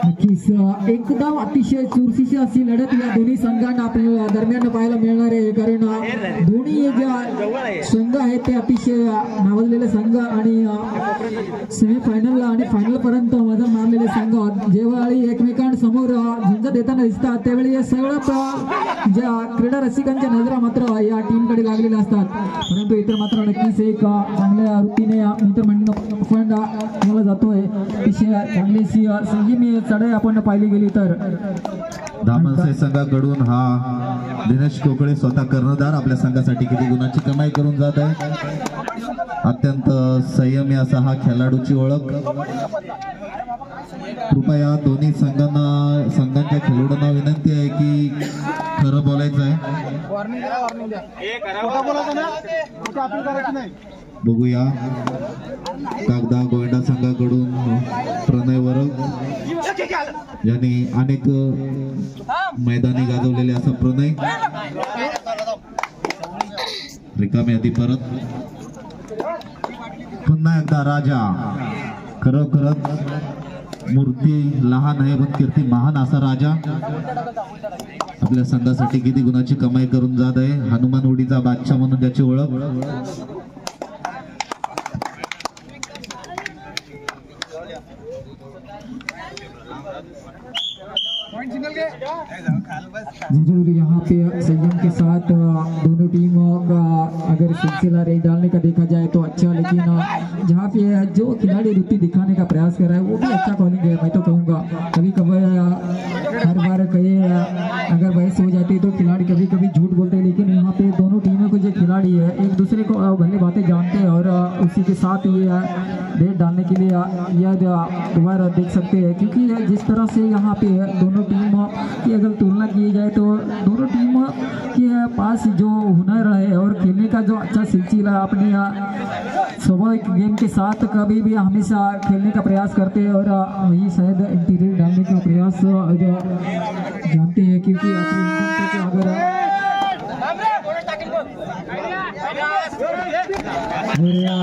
नक्कीच एकदम अतिशय चुरशीची अशी लढत या दोन्ही संघांना आपल्याला दरम्यान पाहायला मिळणार आहे, कारण दोन्ही ज्या संघ आहेत ते अतिशय नावाजलेले संघ आणि सेमीफायनल आणि फायनल पर्यंत मजा मारलेले संघ जेव्हावेळी एकमेकांसमोर झुंज देताना दिसतात त्यावेळी या सगळं ज्या क्रीडा रसिकांच्या नजरा मात्र या टीमकडे लागलेल्या असतात, परंतु इतर मात्र नक्कीच एक चांगल्या वृत्तीने मित्रमंडळ फंड केला जातोय. अतिशय चांगलीशी संयमी चढाई आपण पाहिली गेली तर धामणसे संघाकडून हा दिनेश कोकळे स्वतः कर्णधार आपल्या संघासाठी किती गुणाची कमाई करून जात आहे. अत्यंत संयमी असा हा खेळाडूची ओळख. कृपया दोन्ही संघांच्या खेळाडूंना विनंती आहे की खरं बोलायचं आहे. बघूया कागदा गोविंदा संघाकडून प्रणय वरग यांनी अनेक मैदानी गाजवलेले असा प्रणय रिकामी आधी परत पुन्हा एकदा राजा. खरोखरच मूर्ती लहान आहे पण कीर्ती महान असा राजा आपल्या संघासाठी किती गुणाची कमाई करून जात आहे. हनुमान उडीचा बादशाह म्हणून त्याची ओळख. जरूर यहाँ पे संयम के साथ दोनों टीमों का अगर सिलसिला रेस डालने का देखा जाए तो अच्छा, लेकिन जहाँ पे जो खिलाड़ी वृत्ति दिखाने का प्रयास कर रहा है वो भी अच्छा कॉलिंग है. मैं तो कहूँगा कभी कभी हर बार कहीं अगर बहस हो जाती है तो खिलाड़ी कभी कभी झूठ बोलते हैं, लेकिन यहाँ पे दोनों टीमों के जो खिलाड़ी है एक दूसरे को भले बातें जानते हैं और उसी के साथ ये रेस डालने के लिए यह दोबारा देख सकते हैं, क्योंकि जिस तरह से यहाँ पे दोनों टीमों की अगर तुलना की जाए तो दोनों टीमों के पास जो हुनर है और खेलने का जो अच्छा सिलसिला अपने स्वाभाविक गेम के साथ कभी भी हमेशा खेलने का प्रयास करते हैं और वही शायद इंटीरियर डालने का प्रयास जानते हैं, क्योंकि अगर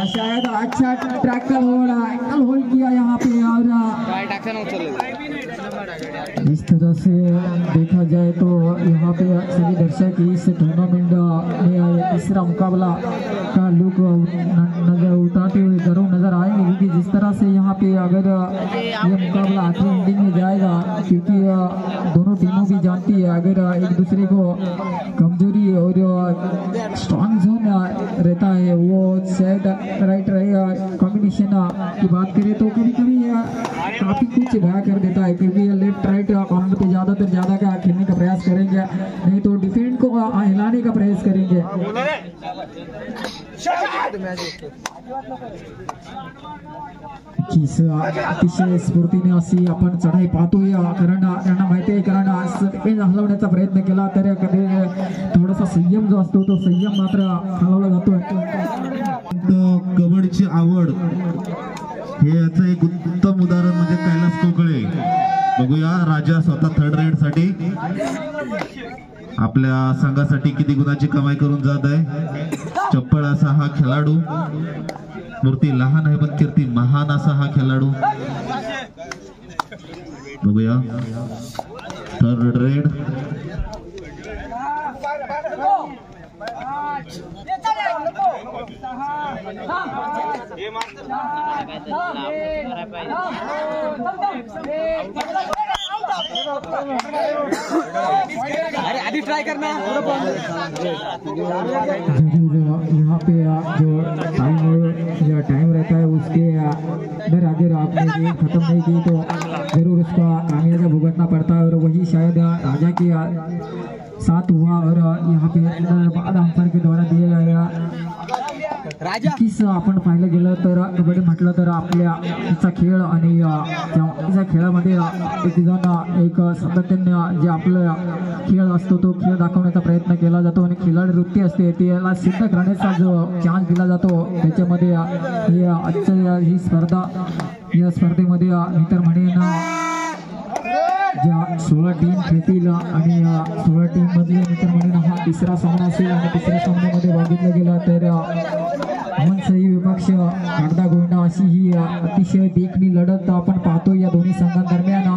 शायद अच्छा ट्रैक्टर होल्ड किया यहाँ पे और इस तरह से देखा जाए तो यहाँ पे सभी दर्शक इस टूर्नामेंट में तीसरा मुकाबला का लुक नजर उतारते हुए जरूर नजर आएंगे, क्योंकि जिस तरह से यहाँ पे अगर ये मुकाबला आखिरी एंडिंग में जाएगा, क्योंकि दोनों टीमों भी जानती है अगर एक दूसरे को कमजोरी और स्ट्रॉन्ग जोन रहता है वो शायद राइट कॉम्बिनेशन की बात करें तो कभी कभी काफी कुछ भया कर देता है, क्योंकि लेफ्ट राइट कॉर्नर पे ज्यादा का खेलने का प्रयास करेंगे, नहीं तो डिफेंड को हिलाने का प्रयास करेंगे. अतिशय स्फूर्तीने अशी आपण चढाई पाहतोय, कारण त्यांना माहिती आहे कारण हलवण्याचा प्रयत्न केला तर कधी थोडासा संयम जो असतो तो संयम मात्र हलवला जातोय. कबड्डीची आवड हे याचं एक उत्तम उदाहरण म्हणजे कैलास कोकळे. बघूया राजा स्वतः थर्ड रेड साठी आपल्या संघासाठी किती गुणाची कमाई करून जात आहे. चप्पळ असा हा खेळाडू, मूर्ती लहान आहे पण कीर्ती महान असा हा खेळाडू. बघूया थर्ड रेड अरे आधी ट्राई करना. यहाँ पे जो टाइम रहता है उसके अंदर अगर आपने गेम खत्म नहीं की तो जरूर उसका खामियाजा भुगतना पड़ता है, और वही शायद राजा के साथ हुआ और यहाँ पे बाद अंपायर के द्वारा दिया गया. नक्कीच आपण पाहिलं गेलं तर कबड्डी म्हटलं तर आपल्या तिचा खेळ आणि त्या खेळामध्ये एक जण एक सातत्याने जे आपला खेळ असतो तो खेळ दाखवण्याचा प्रयत्न केला जातो आणि खिलाडी वृत्ती असते त्याला सिद्ध करण्याचा जो चान्स दिला जातो त्याच्यामध्ये आजच्या ही स्पर्धा या स्पर्धेमध्ये इतर म्हणेन ज्या 16 टीम खेळतील आणि 16 टीम मधले मित्र म्हणून हा तिसरा सामना असेल आणि तिसऱ्या सामन्यामध्ये बघितलं गेलं तर रानसई विपक्ष कागदा गोविंदा अशी ही अतिशय देखणी लढत आपण पाहतो या दोन्ही संघांदरम्यान.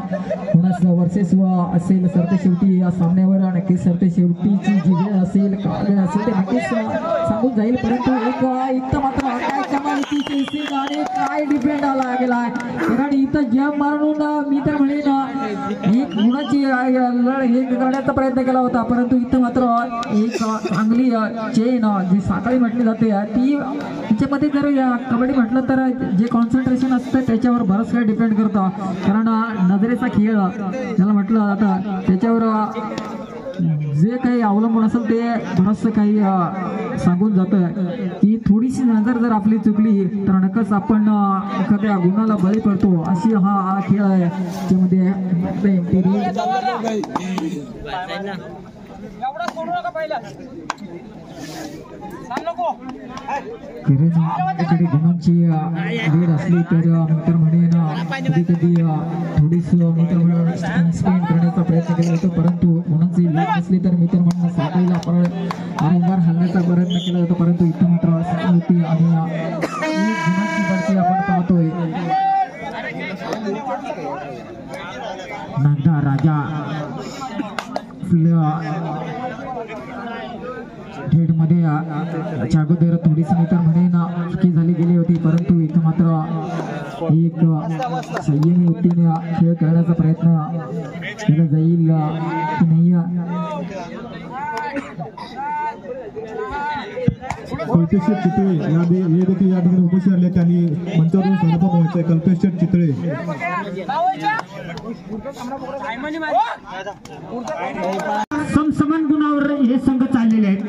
कोणाच वर्सेस असेल सरते शेवटी या सामन्यावर नक्कीच सरते शेवटीची जी वेळ असेल काय असेल ते नक्कीच सांगून जाईल. परंतु इथं मात्र काय कमालीची आणि काय डिफेंड आला गेलाय कारण इथं जम मारून मी तर म्हणेन एक गुणाची लढ हे करण्याचा प्रयत्न केला होता. परंतु इथं मात्र एक चांगली चेन जी साखळी म्हटली जाते ती तिच्यामध्ये जर कबड्डी म्हटलं तर जे कॉन्सन्ट्रेशन असतं त्याच्यावर बरंच काही डिपेंड करतं. कारण नजरेचा खेळ ज्याला म्हटलं जातं त्याच्यावर जे काही अवलंबून असेल ते बरंचसं काही सांगून जातं की थोडीशी नजर जर आपली चुकली तर नक्कीच आपण एखाद्या गुणाला बळी पडतो. अशी हा खेळ आहे त्यामध्ये गुणांची वेळ असली तर म्हणेन कधी कधी थोडीस स्पेंड करण्याचा प्रयत्न केला जातो. परंतु गुणांची वेळ असली तर मी तर म्हणणं साखळीला आपण वारंवार हलण्याचा प्रयत्न केला जातो. परंतु इथं मात्र होती आणि गुणांची बढती आपण पाहतोय. नागदा राजा थेट मध्ये अगोदर थोडीशी मी तर म्हणेन चुकी झाली गेली होती. परंतु इथं मात्र एक संयमी युक्तीने खेळ करण्याचा प्रयत्न केला जाईल की नाही. कल्पेश चितळे हे देखील या ठिकाणी उपस्थित आले. त्यांनी मंचावरून समापन व्हायचं आहे. कल्पेश चितळे समसमान गुणावर हे संघ चाललेले आहेत.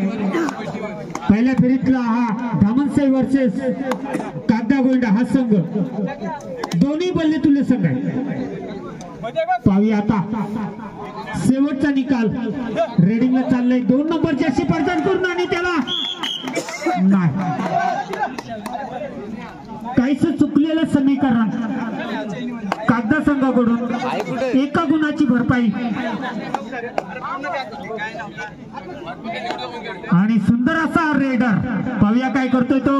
पहिल्या फेरीतला हा धामणसाई वर्सेस कागदा गोविंदा हा संघ दोन्ही बल्ले तुल्य संघ आहे. पाहूया आता शेवटचा निकाल. रेडिंगला चाललाय 2 नंबरची अशी पडताळ करून आणि त्याला नाही काहीच चुकलेलं समीकरण कागदा संघाकडून एका गुणाची भरपाई आणि सुंदर असा रेडर. पाहूया काय करतोय तो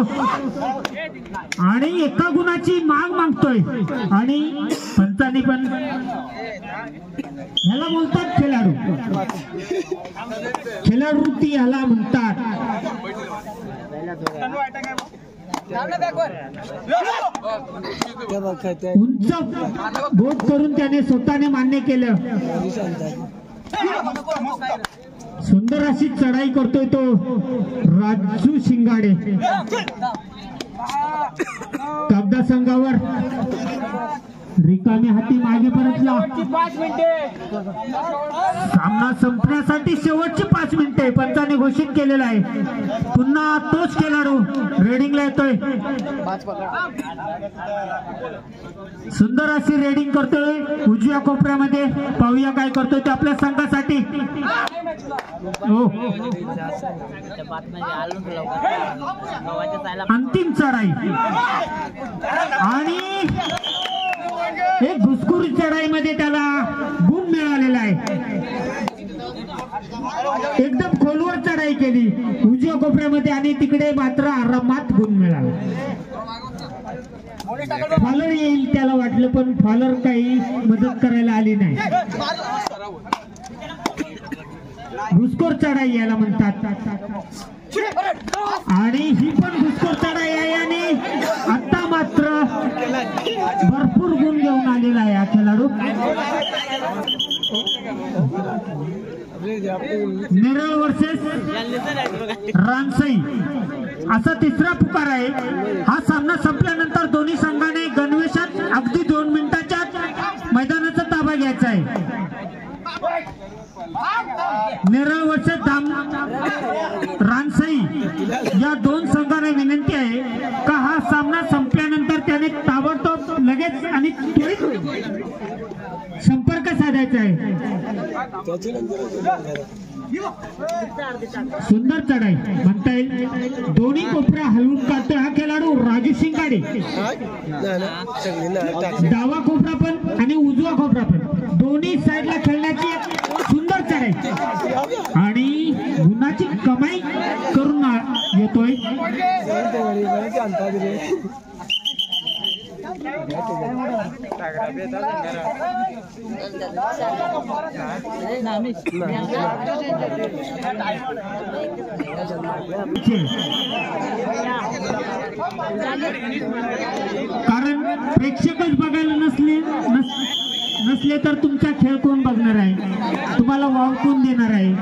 आणि एका गुणाची माग मागतोय आणि पंचांनी पण ह्याला बोलतात खेळाडू. खेळाडू ती ह्याला म्हणतात. उंच बोट करून त्याने स्वतःने मान्य केलं. सुंदर अशी चढाई करतोय तो राजू शिंगाडे. कागदा संघावर रिकामी हाती मागे परतला. सामना संपण्यासाठी शेवटची 5 मिनिटे पंचाने घोषित केलेला आहे. पुन्हा तोच खेळाडू रेडिंगला येतोय. सुंदर अशी रेडिंग करतोय उजव्या कोपऱ्यामध्ये. पाहूया काय करतोय ते आपल्या संघासाठी. अंतिम चढाई आणि एक घुसखोरी चढाईमध्ये त्याला गुण मिळालेला आहे. एकदम खोलवर चढाई केली उजव्या कोपऱ्यामध्ये आणि तिकडे मात्र आरामात गुण मिळाला. फॉलर येईल त्याला वाटलं पण फॉलर काही मदत करायला आली नाही. घुसखोर चढाई याला म्हणतात आणि ही पण घुसखोर चढाई आहे आणि आता मात्र भरपूर गुण घेऊन आलेला आहे हा खेळाडू. नेरळ वर्सेस रानसई असा तिसरा पुकार आहे. हा सामना संपल्यानंतर दोन्ही संघाने गणवेशात अगदी 2 मिनिटाच्या मैदानाचा ताबा घ्यायचा आहे. नेरळ वर्सेस रानसई या 2 संघांना विनंती आहे का हा सामना संपल्यानंतर त्याने ताबडतोब लगेच आणि त्वरित संपर्क साधायचा आहे. सुंदर चढाई म्हणता येईल. दोन्ही कोपरा हलवून काढतोय हा खेळाडू राजू शिंगाडे. डावा कोपरा पण आणि उजवा कोपरा पण दोन्ही साईडला खेळण्याची सुंदर चढाई आणि गुणाची कमाई करून येतोय. कारण प्रेक्षकच बघायला नसले तर तुमचा खेळ कोण बघणार आहे, तुम्हाला वाव कोण देणार आहे.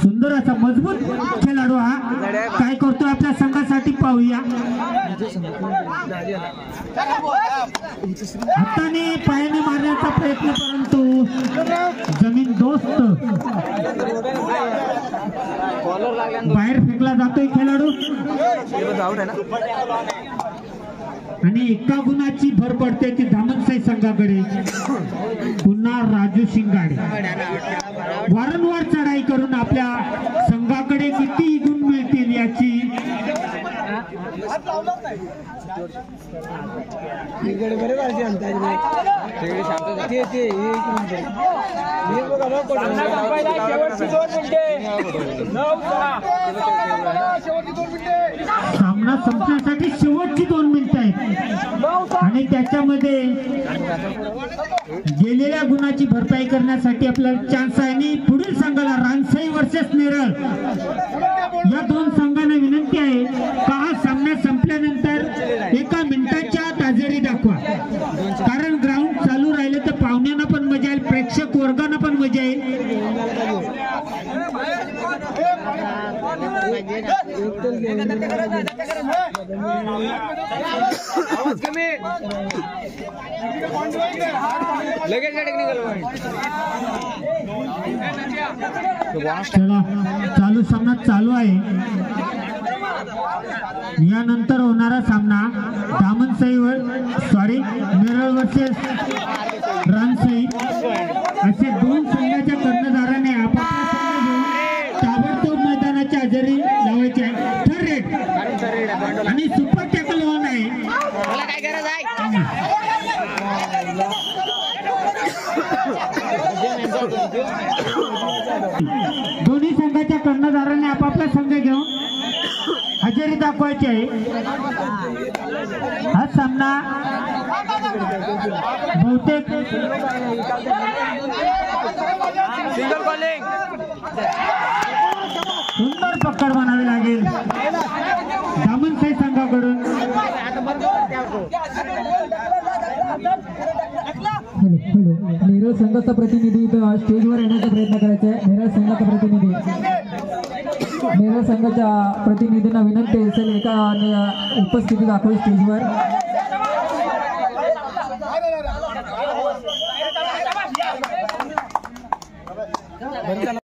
सुंदर असा मजबूत खेळाडू हा काय करतो आपल्या संघासाठी पाहूया. हाताने पायाने मारण्याचा प्रयत्न परंतु जमीन दोस्त बाहेर फेकला जातोय खेळाडू आणि एका गुणाची भर पडते ती धामणसाई संघाकडे. पुन्हा राजू शिंगाडे वारंवार चढाई करून आपल्या संघाकडे किती गुण मिळतील याची सामना संपण्यासाठी शेवटची 2 मिनिटं आहेत आणि त्याच्यामध्ये गेलेल्या गुणाची भरपाई करण्यासाठी आपल्याला चान्स आहे. आणि पुढील संघाला रानसाई वर्सेस नेरळ या 2 संघांना विनंती आहे का हा सामना संपल्यानंतर 1 मिनिटाच्या आत हजेरी दाखवा. कारण ग्राउंड चालू राहिले तर पाहुण्यांना पण मजा येईल, प्रेक्षक वर्गांना पण मजा येईल. चला चालू सामना चालू आहे. यानंतर होणारा सामना नेरळ वर्सेस रानसाई असे 2 संघाच्या कर्णधाराने आपापला संघ घेऊन ताबडतोब मैदानाची हजेरी लावायची आहे. थर्ड रेड आणि सुपर टॅकल ऑन आहे. दोन्ही संघाच्या कर्णधाराने आपापला संघ घेऊन हजेरी दाखवायची आहे. हा सामना बहुतेक सुंदर पकड बनावी लागेल धामणसाई संघाकडून. नेरळ संघाचा प्रतिनिधी स्टेजवर येण्याचा प्रयत्न करायचा आहे. नेरळ संघाच्या प्रतिनिधींना विनंती असेल एका उपस्थिती दाखवेल स्टेजवर.